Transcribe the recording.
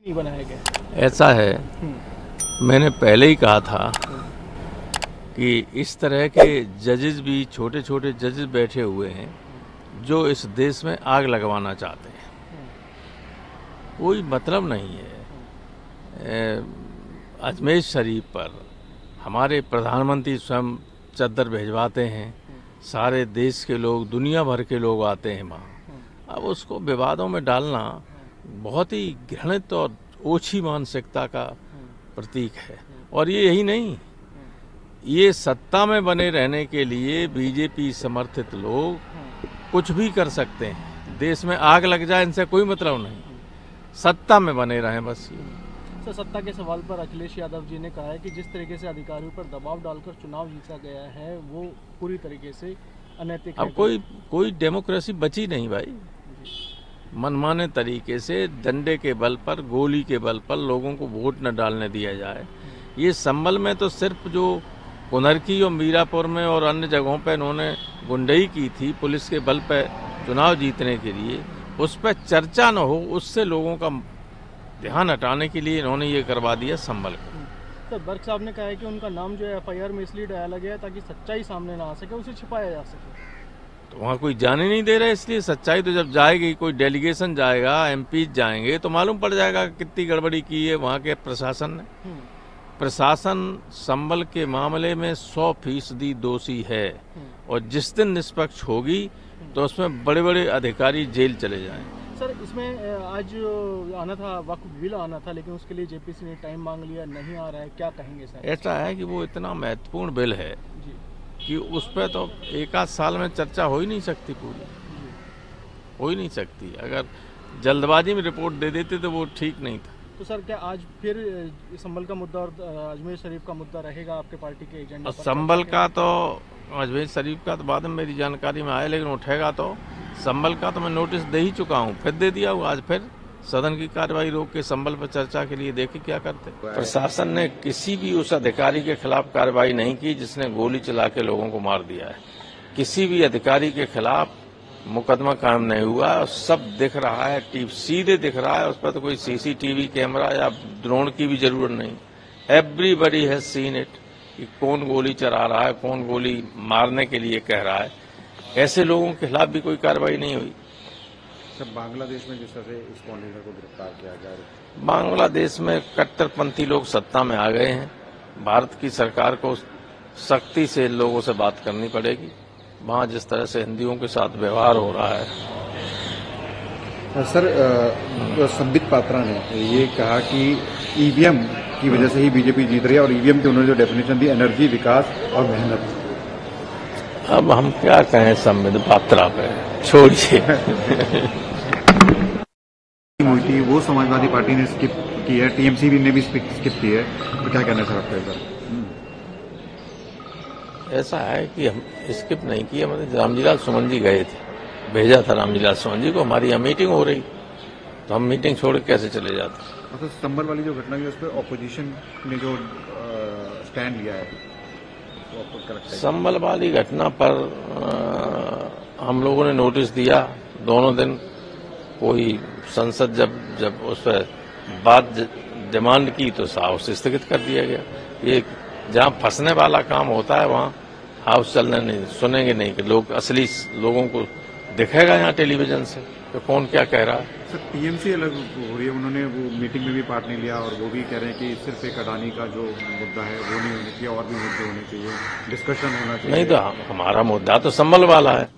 नहीं बनाया गया। ऐसा है, मैंने पहले ही कहा था कि इस तरह के जजेस भी, छोटे छोटे जजेस बैठे हुए हैं जो इस देश में आग लगवाना चाहते हैं। कोई मतलब नहीं है। अजमेर शरीफ पर हमारे प्रधानमंत्री स्वयं चद्दर भिजवाते हैं, सारे देश के लोग, दुनिया भर के लोग आते हैं वहाँ। अब उसको विवादों में डालना बहुत ही घृणित और ओछी मानसिकता का प्रतीक है। और ये यही नहीं, ये सत्ता में बने रहने के लिए बीजेपी समर्थित लोग कुछ भी कर सकते हैं। देश में आग लग जाए इनसे कोई मतलब नहीं, सत्ता में बने रहें बस। सर, सत्ता के सवाल पर अखिलेश यादव जी ने कहा है कि जिस तरीके से अधिकारियों पर दबाव डालकर चुनाव जीता गया है वो पूरी तरीके से अनैतिक है। अब कोई डेमोक्रेसी बची नहीं भाई। मनमाने तरीके से डंडे के बल पर, गोली के बल पर लोगों को वोट न डालने दिया जाए। ये संभल में तो सिर्फ जो कुनरकी और मीरापुर में और अन्य जगहों पर इन्होंने गुंडई की थी पुलिस के बल पर चुनाव जीतने के लिए, उस पर चर्चा न हो, उससे लोगों का ध्यान हटाने के लिए इन्होंने ये करवा दिया संभल को। सर, बर्क साहब ने कहा है कि उनका नाम जो है एफआईआर में इसलिए डाला गया ताकि सच्चाई सामने ना आ सके, उसे छिपाया जा सके। तो वहाँ कोई जाने नहीं दे रहा है, इसलिए सच्चाई तो जब जाएगी, कोई डेलीगेशन जाएगा, एमपी जाएंगे तो मालूम पड़ जाएगा कितनी गड़बड़ी की है वहाँ के प्रशासन ने। प्रशासन संभल के मामले में 100% दोषी है और जिस दिन निष्पक्ष होगी तो उसमें बड़े बड़े अधिकारी जेल चले जाएं। सर, इसमें आज आना था, वक्फ बिल आना था, लेकिन उसके लिए जेपीसी ने टाइम मांग लिया, नहीं आ रहा है, क्या कहेंगे सर? ऐसा है कि वो इतना महत्वपूर्ण बिल है कि उस पर तो एक आध साल में चर्चा हो ही नहीं सकती, पूरी हो ही नहीं सकती। अगर जल्दबाजी में रिपोर्ट दे देते तो वो ठीक नहीं था। तो सर, क्या आज फिर संभल का मुद्दा और अजमेर शरीफ का मुद्दा रहेगा आपके पार्टी के एजेंडा पर? संभल का तो, अजमेर शरीफ का तो बाद में मेरी जानकारी में आया, लेकिन उठेगा तो संभल का तो मैं नोटिस दे ही चुका हूँ, फिर दे दिया हूँ। आज फिर सदन की कार्रवाई रोक के संभल पर चर्चा के लिए देखे क्या करते। प्रशासन ने किसी भी उस अधिकारी के खिलाफ कार्रवाई नहीं की जिसने गोली चला के लोगों को मार दिया है। किसी भी अधिकारी के खिलाफ मुकदमा कायम नहीं हुआ। सब दिख रहा है, सीधे दिख रहा है। उस पर तो कोई सीसीटीवी कैमरा या ड्रोन की भी जरूरत नहीं। एवरीबडी हैज सीन इट कि कौन गोली चला रहा है, कौन गोली मारने के लिए कह रहा है। ऐसे लोगों के खिलाफ भी कोई कार्रवाई नहीं हुई। सर, बांग्लादेश में जिस तरह से इस कॉन्टेनर को गिरफ्तार किया जा रहा है, बांग्लादेश में कट्टरपंथी लोग सत्ता में आ गए हैं। भारत की सरकार को सख्ती से लोगों से बात करनी पड़ेगी। वहाँ जिस तरह से हिंदुओं के साथ व्यवहार हो रहा है। सर, संबित पात्रा ने ये कहा कि ईवीएम की वजह से ही बीजेपी जीत रही है और ईवीएम की उन्होंने जो डेफिनेशन दी, एनर्जी, विकास और मेहनत। अब हम क्या कहें संबित पात्रा पे, छोड़िए। हुई थी वो समाजवादी पार्टी ने स्किप की है, टीएमसी ने भी स्किप की है, तो क्या कहना सर आपका इधर? ऐसा है कि हम स्किप नहीं किया, मतलब रामजीलाल सुमन जी गए थे, भेजा था रामजीलाल सुमन जी को। हमारी यहाँ मीटिंग हो रही तो हम मीटिंग छोड़ के कैसे चले जाते। तो संभल वाली जो घटना हुई उस पर ऑपोजिशन ने जो स्टैंड लिया है, तो आपको क्या लगता है? संभल वाली घटना पर हम लोगों ने नोटिस दिया दोनों दिन। कोई संसद जब उस पर बात डिमांड की तो हाउस स्थगित कर दिया गया। ये जहाँ फंसने वाला काम होता है वहाँ हाउस चलने नहीं, सुनेंगे नहीं कि लोग, असली लोगों को दिखेगा यहाँ टेलीविजन से तो कौन क्या कह रहा है। सर, टीएमसी अलग हो रही है, उन्होंने वो मीटिंग में भी पार्ट नहीं लिया और वो भी कह रहे हैं कि सिर्फ एक अडानी का जो मुद्दा है वो नहीं होना चाहिए, और भी मुद्दे होने चाहिए, डिस्कशन होना चाहिए। नहीं तो हमारा मुद्दा तो संभल वाला है।